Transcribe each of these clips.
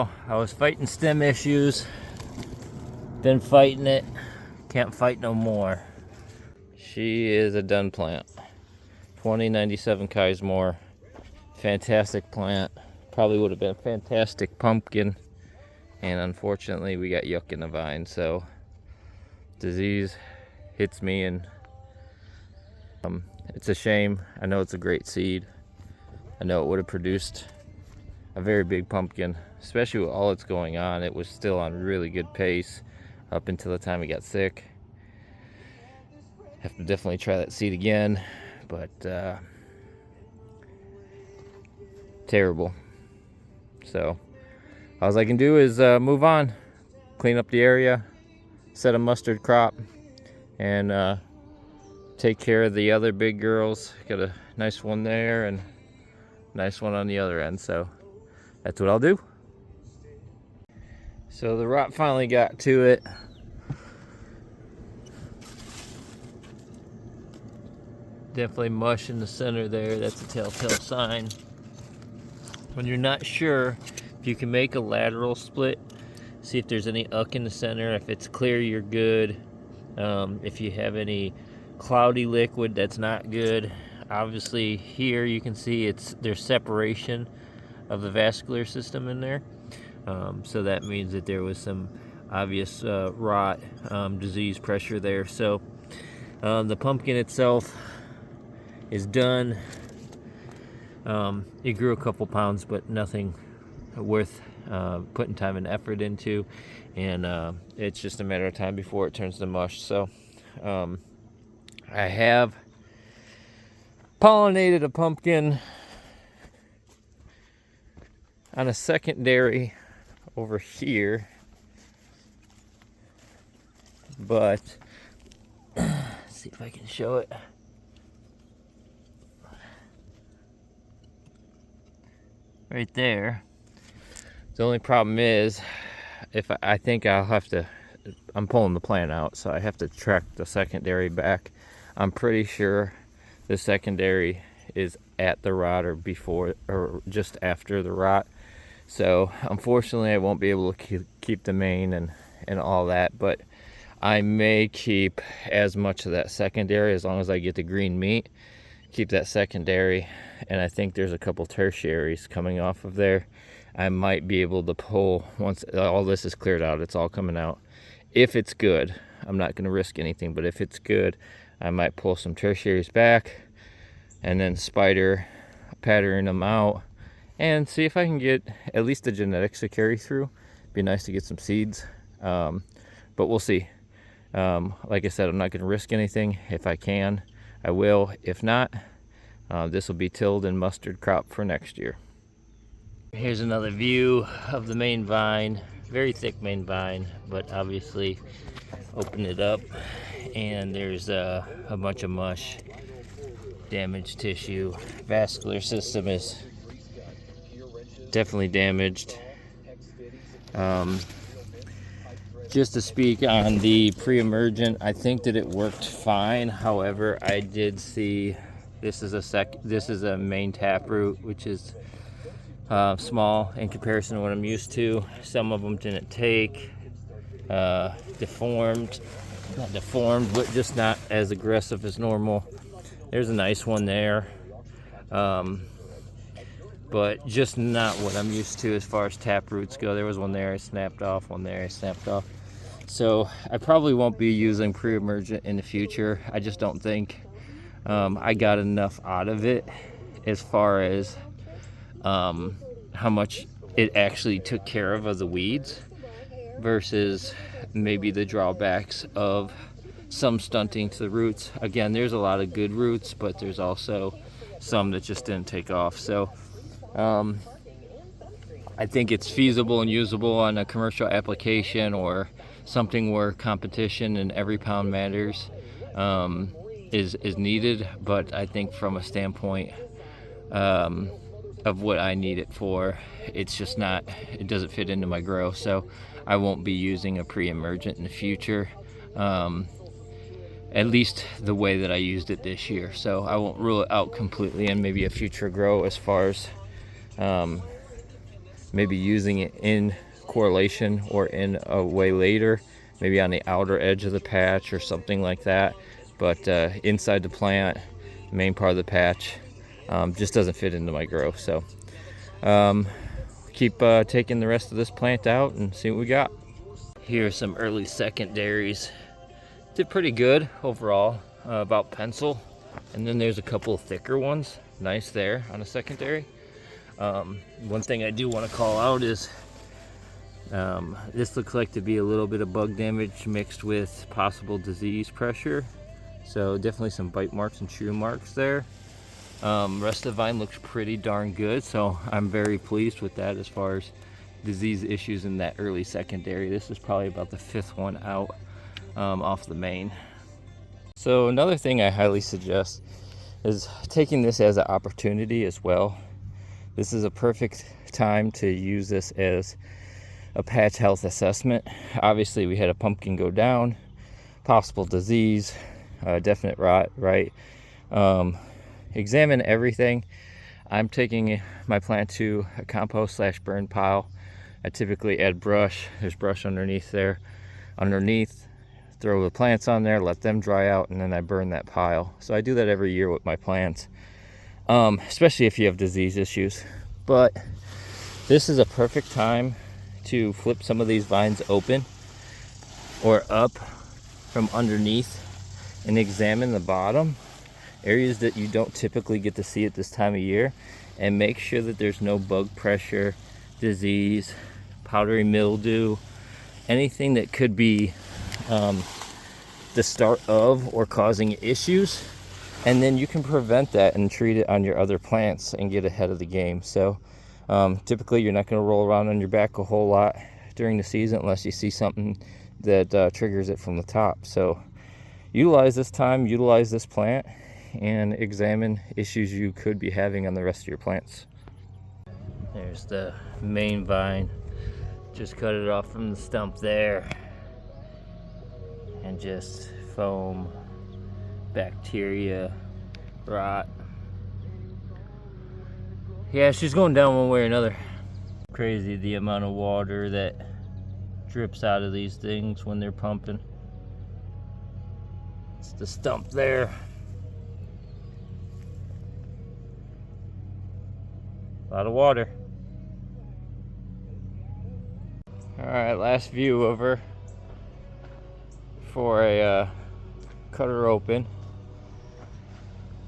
while. I was fighting stem issues. Been fighting it. Can't fight no more. She is a done plant. 2097 Kaismore. Fantastic plant. Probably would have been a fantastic pumpkin. And unfortunately we got yuck in the vine. So disease hits me and it's a shame. I know it's a great seed. I know it would have produced a very big pumpkin, especially with all that's going on. It was still on really good pace up until the time it got sick. Have to definitely try that seed again, but terrible. So all I can do is move on, clean up the area, set a mustard crop, and take care of the other big girls. Got a nice one there and a nice one on the other end, so that's what I'll do. So the rot finally got to it. Definitely mush in the center there. That's a telltale sign. When you're not sure, if you can make a lateral split, see if there's any uck in the center. If it's clear, you're good. If you have any cloudy liquid, that's not good. Obviously here you can see there's separation of the vascular system in there. So that means that there was some obvious rot, disease pressure there. So the pumpkin itself is done. It grew a couple pounds, but nothing worth putting time and effort into, and it's just a matter of time before it turns to mush. So I have pollinated a pumpkin on a secondary over here, but let's see if I can show it. Right there. The only problem is, I think I'll have to, I'm pulling the plant out, so I have to track the secondary back. I'm pretty sure the secondary is at the rot or before or just after the rot. So unfortunately I won't be able to keep the main and all that, but I may keep as much of that secondary as long as I get the green meat. Keep that secondary, and I think there's a couple tertiaries coming off of there. I might be able to pull, once all this is cleared out, it's all coming out. If it's good, I'm not going to risk anything, but if it's good, I might pull some tertiaries back and then spider pattern them out and see if I can get at least the genetics to carry through. Be nice to get some seeds, but we'll see. Like I said, I'm not going to risk anything. If I can, I will. If not, this will be tilled and mustard crop for next year. Here's another view of the main vine. Very thick main vine, but obviously open it up and there's a bunch of mush, damaged tissue. Vascular system is definitely damaged. Just to speak on the pre-emergent, I think that it worked fine. However, I did see this is a main taproot, which is small in comparison to what I'm used to. Some of them didn't take, deformed, not deformed, but just not as aggressive as normal. There's a nice one there, but just not what I'm used to as far as taproots go. There was one there I snapped off, one there I snapped off. So I probably won't be using pre-emergent in the future. I just don't think I got enough out of it as far as how much it actually took care of the weeds versus maybe the drawbacks of some stunting to the roots. Again, there's a lot of good roots, but there's also some that just didn't take off. So I think it's feasible and usable on a commercial application or something where competition and every pound matters is needed. But I think from a standpoint of what I need it for, it's just not, it doesn't fit into my grow. So I won't be using a pre-emergent in the future, at least the way that I used it this year. So I won't rule it out completely in maybe a future grow as far as maybe using it in correlation or in a way later, maybe on the outer edge of the patch or something like that. But inside the plant, main part of the patch, just doesn't fit into my growth. So keep taking the rest of this plant out and see what we got. Here's some early secondaries. Did pretty good overall, about pencil. And then there's a couple of thicker ones. Nice there on a secondary. One thing I do want to call out is this looks like to be a little bit of bug damage mixed with possible disease pressure. So definitely some bite marks and chew marks there. Rest of the vine looks pretty darn good, so I'm very pleased with that as far as disease issues in that early secondary. This is probably about the 5th one out off the main. So another thing I highly suggest is taking this as an opportunity as well. This is a perfect time to use this as a patch health assessment. Obviously we had a pumpkin go down, possible disease, definite rot, right? Examine everything. I'm taking my plant to a compost / burn pile. I typically add brush. There's brush underneath there. Throw the plants on there, let them dry out, and then I burn that pile. So I do that every year with my plants, especially if you have disease issues. But this is a perfect time to flip some of these vines open or up from underneath and examine the bottom, areas that you don't typically get to see at this time of year, and make sure that there's no bug pressure, disease, powdery mildew, anything that could be the start of or causing issues. And then you can prevent that and treat it on your other plants and get ahead of the game. So typically you're not going to roll around on your back a whole lot during the season unless you see something that triggers it from the top. So utilize this time, utilize this plant, and examine issues you could be having on the rest of your plants. There's the main vine. Just cut it off from the stump there. And just foam, bacteria, rot. Yeah, she's going down one way or another. Crazy the amount of water that drips out of these things when they're pumping. It's the stump there. A lot of water. Alright, last view of her before I cut her open.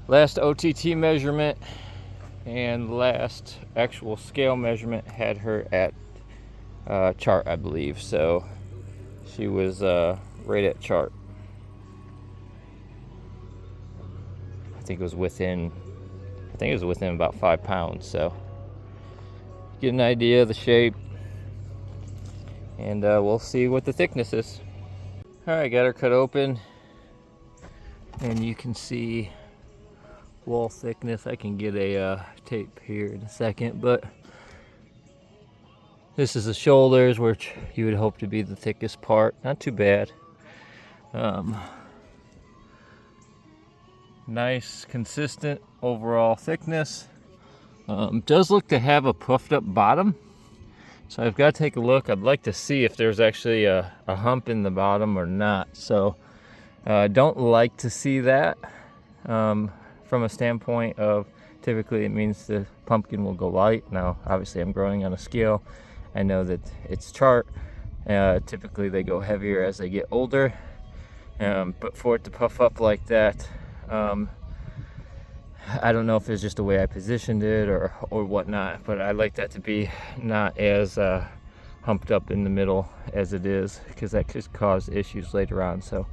Last OTT measurement and last actual scale measurement had her at chart, I believe. So she was right at chart. I think it was within about 5 pounds. So get an idea of the shape, and we'll see what the thickness is. All right, got her cut open, and you can see wall thickness. I can get a tape here in a second, but this is the shoulders, which you would hope to be the thickest part. Not too bad. Nice, consistent overall thickness. Does look to have a puffed up bottom, so I've got to take a look. I'd like to see if there's actually a hump in the bottom or not. So don't like to see that from a standpoint of, typically it means the pumpkin will go light. Now obviously I'm growing on a scale. I know that it's chart. Typically they go heavier as they get older, but for it to puff up like that, I don't know if it's just the way I positioned it or whatnot, but I like that to be not as humped up in the middle as it is, because that could cause issues later on. So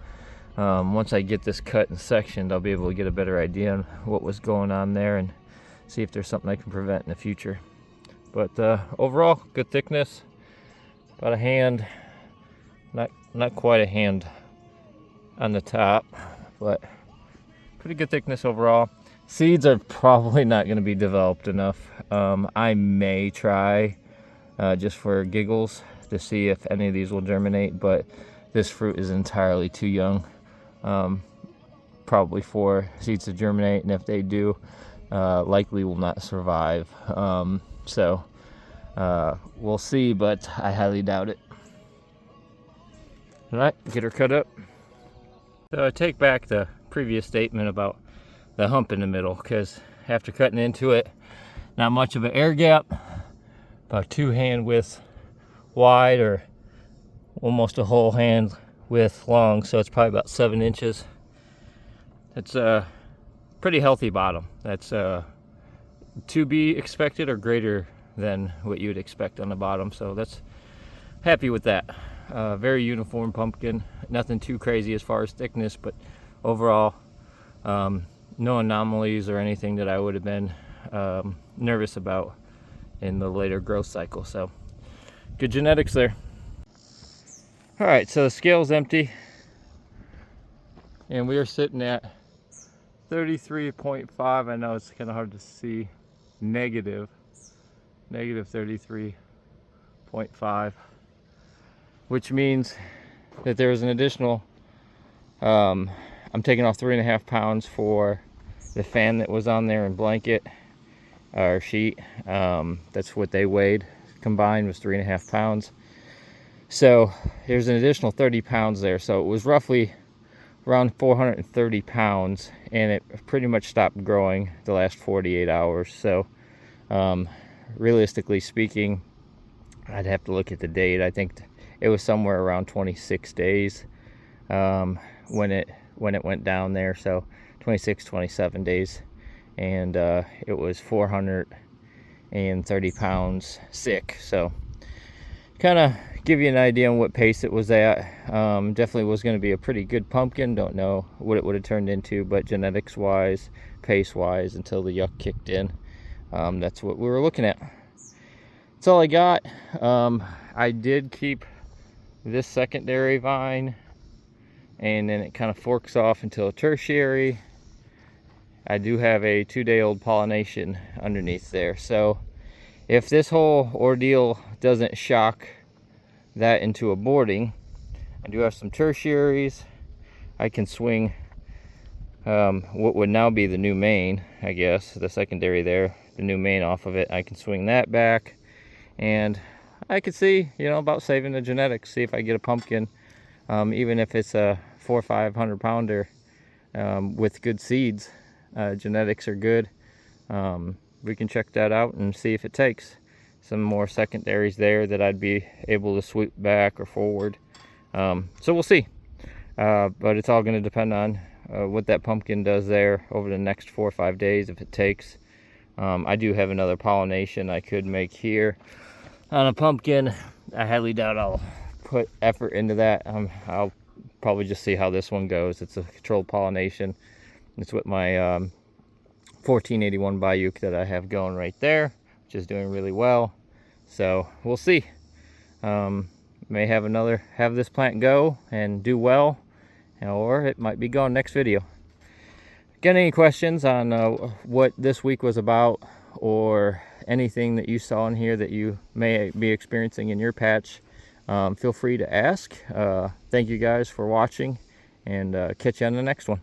once I get this cut and sectioned, I'll be able to get a better idea on what was going on there and see if there's something I can prevent in the future. But overall, good thickness, about a hand, not quite a hand on the top, but pretty good thickness overall. Seeds are probably not going to be developed enough. I may try just for giggles to see if any of these will germinate, but this fruit is entirely too young probably for seeds to germinate, and if they do, likely will not survive. So We'll see, but I highly doubt it. All right, get her cut up. So I take back the previous statement about the hump in the middle, because after cutting into it, not much of an air gap, about 2 hand widths wide, or almost a whole hand width long, so it's probably about 7 inches. It's a pretty healthy bottom. That's to be expected or greater than what you would expect on the bottom, so that's happy with that. Very uniform pumpkin, nothing too crazy as far as thickness, but overall no anomalies or anything that I would have been nervous about in the later growth cycle. So good genetics there. All right, so the scale's empty and we are sitting at 33.5. I know it's kind of hard to see, negative 33.5, which means that there was an additional I'm taking off 3.5 pounds for the fan that was on there and blanket or sheet. That's what they weighed combined, was 3.5 pounds. So there's an additional 30 pounds there. So it was roughly around 430 pounds, and it pretty much stopped growing the last 48 hours. So realistically speaking, I'd have to look at the date. I think it was somewhere around 26 days when it went down there. So 26, 27 days, and it was 430 pounds sick. So kind of give you an idea on what pace it was at. Definitely was going to be a pretty good pumpkin. Don't know what it would have turned into, but genetics wise, pace wise, until the yuck kicked in, that's what we were looking at. That's all I got. I did keep this secondary vine, and then it kind of forks off until a tertiary. I do have a 2-day-old pollination underneath there, so if this whole ordeal doesn't shock that into aborting, I do have some tertiaries. I can swing what would now be the new main, I guess, the secondary there, the new main off of it. I can swing that back, and I could see, about saving the genetics, see if I get a pumpkin, even if it's a 400 or 500 pounder with good seeds. Genetics are good. We can check that out and see if it takes. Some more secondaries there that I'd be able to sweep back or forward. So we'll see. But it's all going to depend on what that pumpkin does there over the next 4 or 5 days, if it takes. I do have another pollination I could make here on a pumpkin. I highly doubt I'll put effort into that. I'll probably just see how this one goes. It's a controlled pollination. It's with my 1481 Bayuk that I have going right there, which is doing really well. So we'll see. May have this plant go and do well, or it might be gone next video. Got any questions on what this week was about, or anything that you saw in here that you may be experiencing in your patch, feel free to ask. Thank you guys for watching, and catch you on the next one.